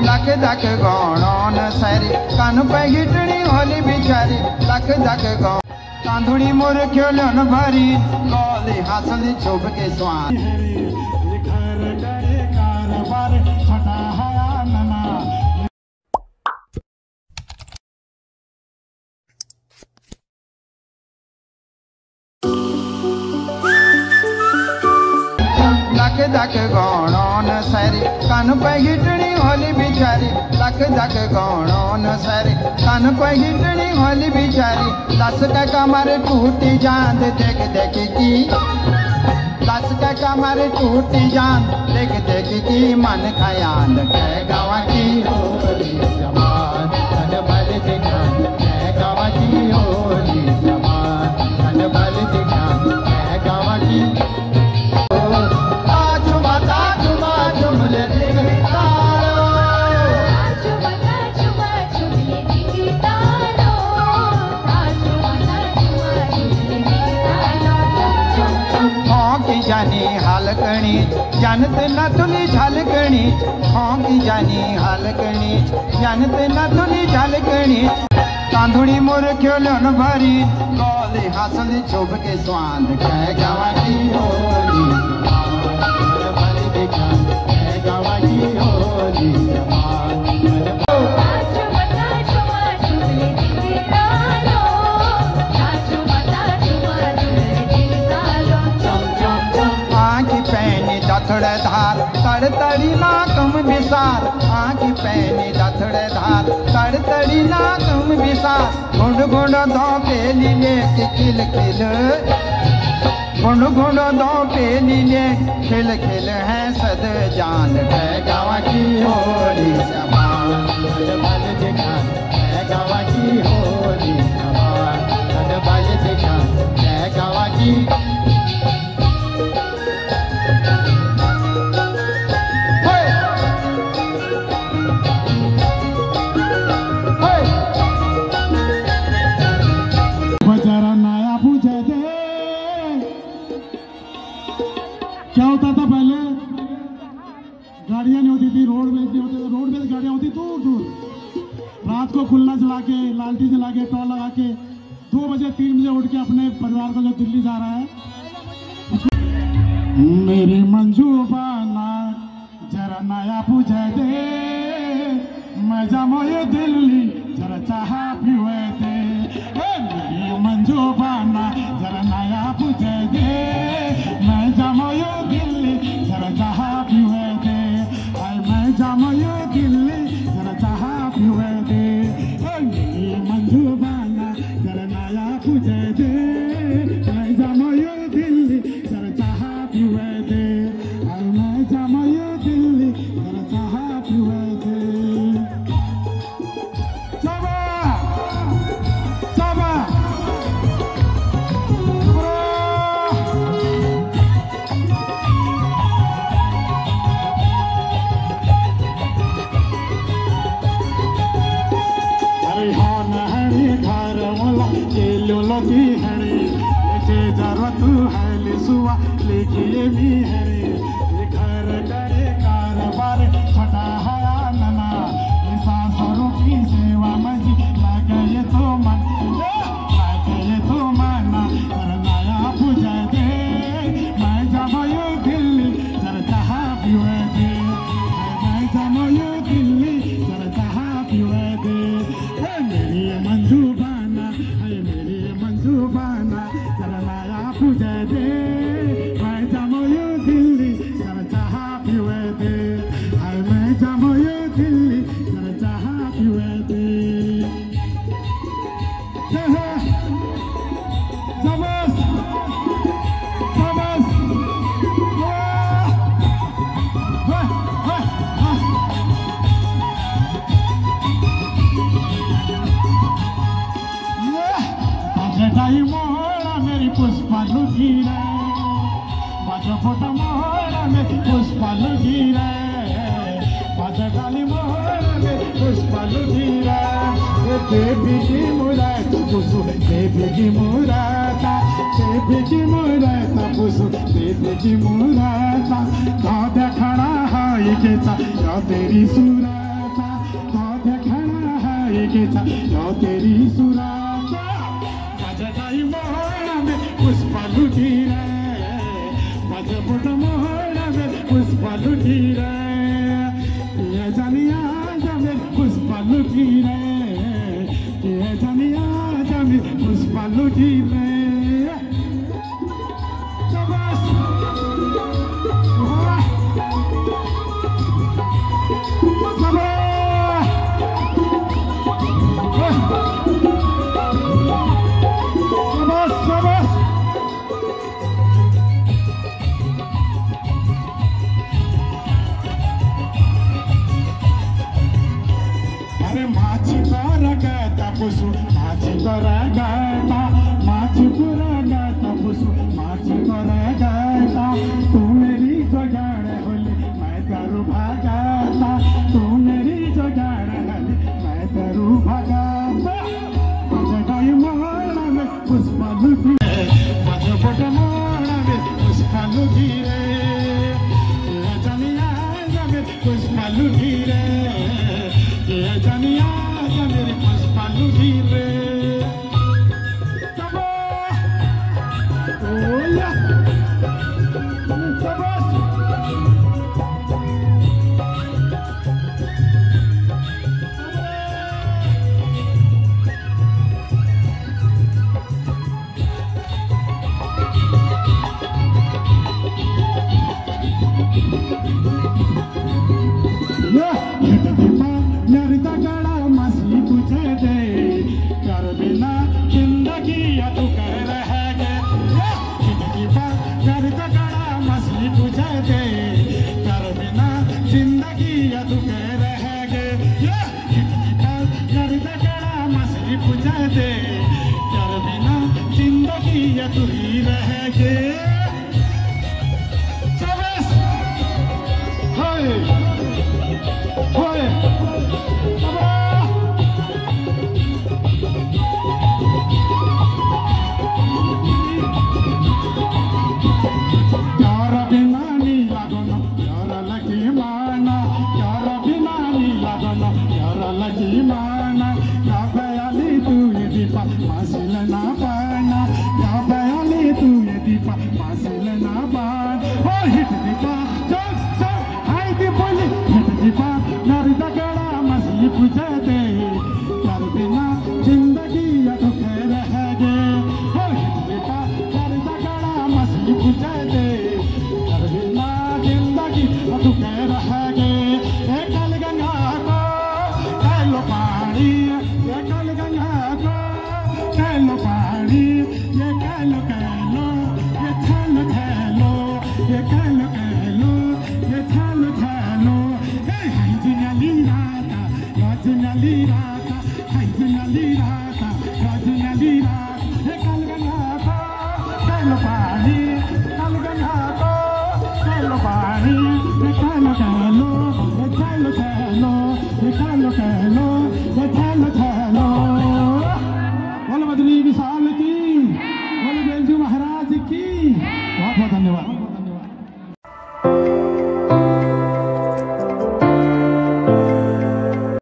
लख दख गौणों न सारी कान पे गिटनी होली बिचारी लख दख गौ कांधुड़ी मोर क्यों भरी गोली हासली चुभ के स्वान लख दख गौणों न सारी कान पे गिटनी होली बिचारी लख दख गौणों न सारी कान पे गिटनी होली बिचारी दस का कमर टूटी जान देख देख की दस का कमर टूटी जान देख देख की मन खयाल कह गावा की होली जमान तन बल दिखान कह गावा की होली जमान तन बल दिखान कह गावा की जानी हालकणी जानत न तुली झालकणी हाँ की जानी हालकणी जानत न तुली झालकणी कांधुड़ी मोर क्यों भरी गोली हासली चुभ के स्वान कह गावा की होली कह गावा की होली दथड़ धार तड़तड़ी ना कम विसार आँखी पैनी दथड़ धार तड़तड़ी ना कम विसार गुंड गुंड दो पेली ले खिल खिल गुंड गुंड दो पेली ले खिल खिल है सद जान कह गावा की होली जमान बल दिखान कह गावा की होली जमान बल दिखान कह गावा की क्या होता था पहले गाड़ियां नहीं होती थी रोड में नहीं होते थे रोड में गाड़ियां होती दूर दूर रात को खुल्ला जला के लालटी जला के टॉल लगा के 2 बजे 3 बजे उठ के अपने परिवार को जो दिल्ली जा रहा है मेरी मंजू बाना जरा नया पूछे दे मैं जामो ये दिल्ली जरा चाह पीवे दे मेरी मंजू बाना जरा नया पूछे दे मैं जामो ये दिल्ली जरा चाह पीवे दे मैं जामो ये दिल्ली जरा चाह पीवे दे मेरी मंजू बाना जरा नया पूछे दे मैं जामो ये दिल्ली जरा चाह पीवे दे मैं जामो ये दिल्ली जरा चाह पीवे दे की हरे जे जरूरत है लिसुआ लेकिए भी हरे घर करे कारोबार छोटा हया नना सासरों की सेवा मजी लगे तो मन लगे तो मना कर नया पूजा दे मैं जामो दिल्ली जरा चाह पीवे दे मैं जामो दिल्ली जरा चाह पीवे दे मेरी मंजू बाना मेरी जुबाना जरा नया पूजा दे मैं जामो दिल्ली जरा चाह पीवे दे मैं जामो दिल्ली जरा चाह पीवे दे समस समस जटाई मोहरा मेरी पुष्पा लुकी रे बाजो फोटा मोहरा मेरी पुष्पा लुकी रे बाजो डाली मोहरा मेरी पुष्पा लुकी रे देवी की मुरादा पुसु देवी की मुरादा देवी की मुरादा पुसु देवी की मुरादा कहाँ देखना है ये केता या तेरी सूरता मीठा यो तेरी सुरात बजटाई मोहना में पुष्पा लुटी रे बजपुट मोहना में पुष्पा लुटी रे ये जानिया जमे पुष्पा लुटी रे ये जानिया जमे पुष्पा लुटी रे Hello,